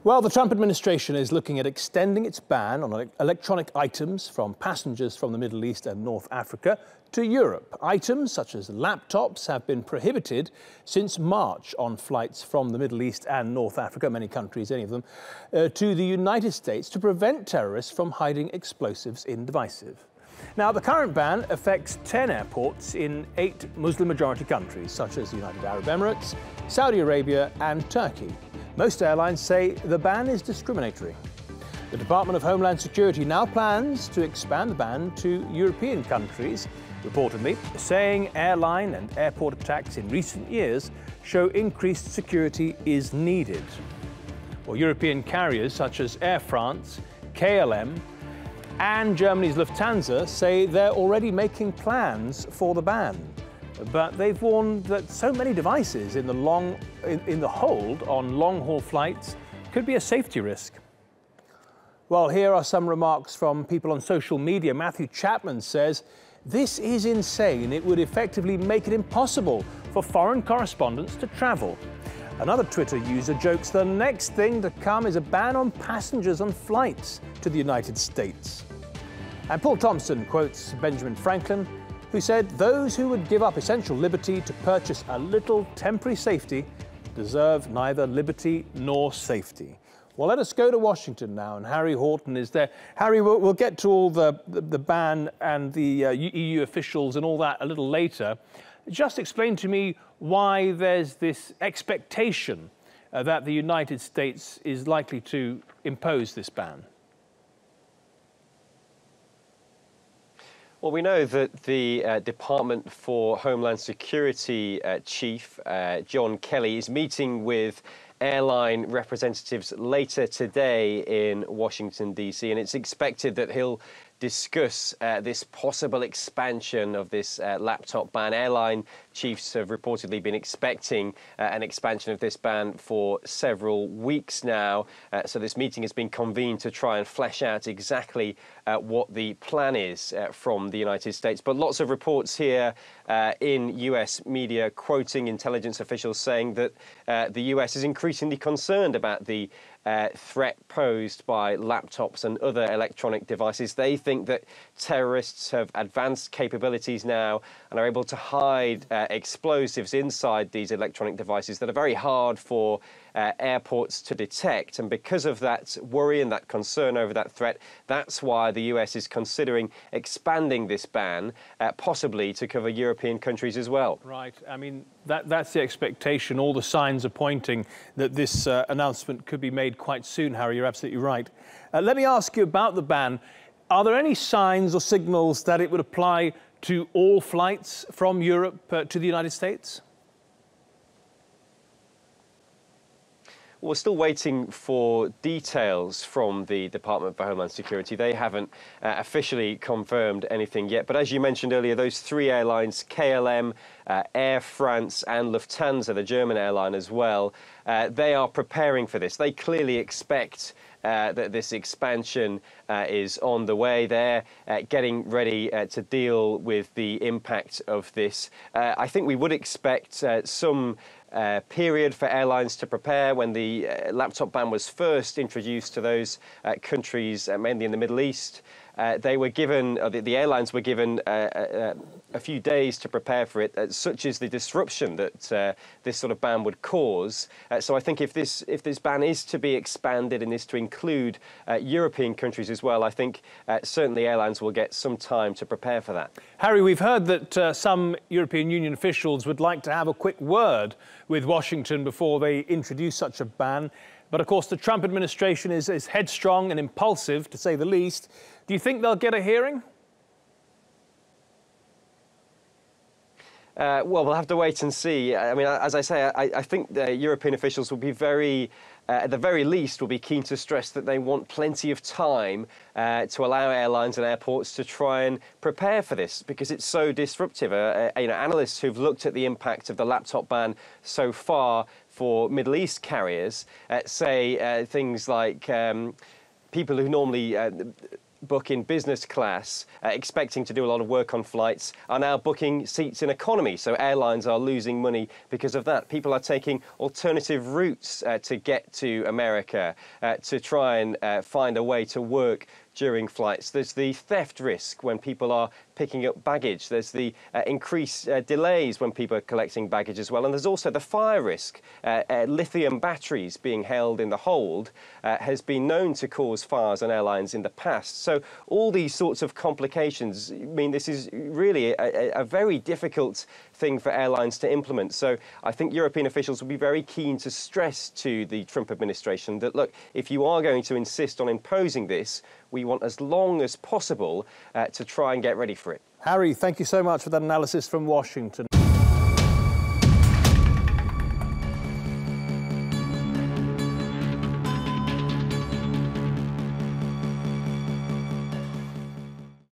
Well, the Trump administration is looking at extending its ban on electronic items from passengers from the Middle East and North Africa to Europe. Items such as laptops have been prohibited since March on flights from the Middle East and North Africa, many countries, any of them, to the United States to prevent terrorists from hiding explosives in devices. Now, the current ban affects 10 airports in 8 Muslim-majority countries, such as the United Arab Emirates, Saudi Arabia and Turkey. Most airlines say the ban is discriminatory. The Department of Homeland Security now plans to expand the ban to European countries, reportedly saying airline and airport attacks in recent years show increased security is needed. Well, European carriers such as Air France, KLM and Germany's Lufthansa say they're already making plans for the ban. But they've warned that so many devices in the hold on long-haul flights could be a safety risk. Well, here are some remarks from people on social media. Matthew Chapman says, "This is insane. It would effectively make it impossible for foreign correspondents to travel." Another Twitter user jokes the next thing to come is a ban on passengers on flights to the United States. And Paul Thompson quotes Benjamin Franklin, who said, "Those who would give up essential liberty to purchase a little temporary safety deserve neither liberty nor safety." Well, let us go to Washington now, and Harry Horton is there. Harry, we'll get to all the ban and the EU officials and all that a little later. Just explain to me why there's this expectation that the United States is likely to impose this ban. Well, we know that the Department for Homeland Security Chief, John Kelly, is meeting with airline representatives later today in Washington, D.C., and it's expected that he'll discuss this possible expansion of this laptop ban. Airline chiefs have reportedly been expecting an expansion of this ban for several weeks now. So this meeting has been convened to try and flesh out exactly what the plan is from the United States. But lots of reports here in US media quoting intelligence officials saying that the US is increasingly concerned about the threat posed by laptops and other electronic devices. They think that terrorists have advanced capabilities now and are able to hide explosives inside these electronic devices that are very hard for airports to detect. And because of that worry and that concern over that threat, that's why the US is considering expanding this ban, possibly to cover European countries as well. Right. I mean, that's the expectation. All the signs are pointing that this announcement could be made quite soon, Harry. You're absolutely right. Let me ask you about the ban. Are there any signs or signals that it would apply to all flights from Europe to the United States? We're still waiting for details from the Department for Homeland Security. They haven't officially confirmed anything yet. But as you mentioned earlier, those 3 airlines, KLM, Air France and Lufthansa, the German airline as well, they are preparing for this. They clearly expect that this expansion is on the way. They're getting ready to deal with the impact of this. I think we would expect some period for airlines to prepare. When the laptop ban was first introduced to those countries, mainly in the Middle East, they were given, the airlines were given a few days to prepare for it, such as the disruption that this sort of ban would cause. So I think if this ban is to be expanded and is to include European countries as well, I think certainly airlines will get some time to prepare for that. Harry, we've heard that some European Union officials would like to have a quick word with Washington before they introduce such a ban. But of course, the Trump administration is headstrong and impulsive, to say the least. Do you think they'll get a hearing? Well, we'll have to wait and see. I mean, as I say, I think the European officials will be at the very least, will be keen to stress that they want plenty of time to allow airlines and airports to try and prepare for this, because it's so disruptive. Analysts who've looked at the impact of the laptop ban so far for Middle East carriers say things like people who normally book in business class, expecting to do a lot of work on flights, are now booking seats in economy. So airlines are losing money because of that. People are taking alternative routes to get to America to try and find a way to work during flights. There's the theft risk when people are picking up baggage. There's the increased delays when people are collecting baggage as well. And there's also the fire risk. Lithium batteries being held in the hold has been known to cause fires on airlines in the past. So all these sorts of complications mean this is really a very difficult thing for airlines to implement. So I think European officials will be very keen to stress to the Trump administration that, look, if you are going to insist on imposing this, we want as long as possible to try and get ready for it. Harry, thank you so much for that analysis from Washington.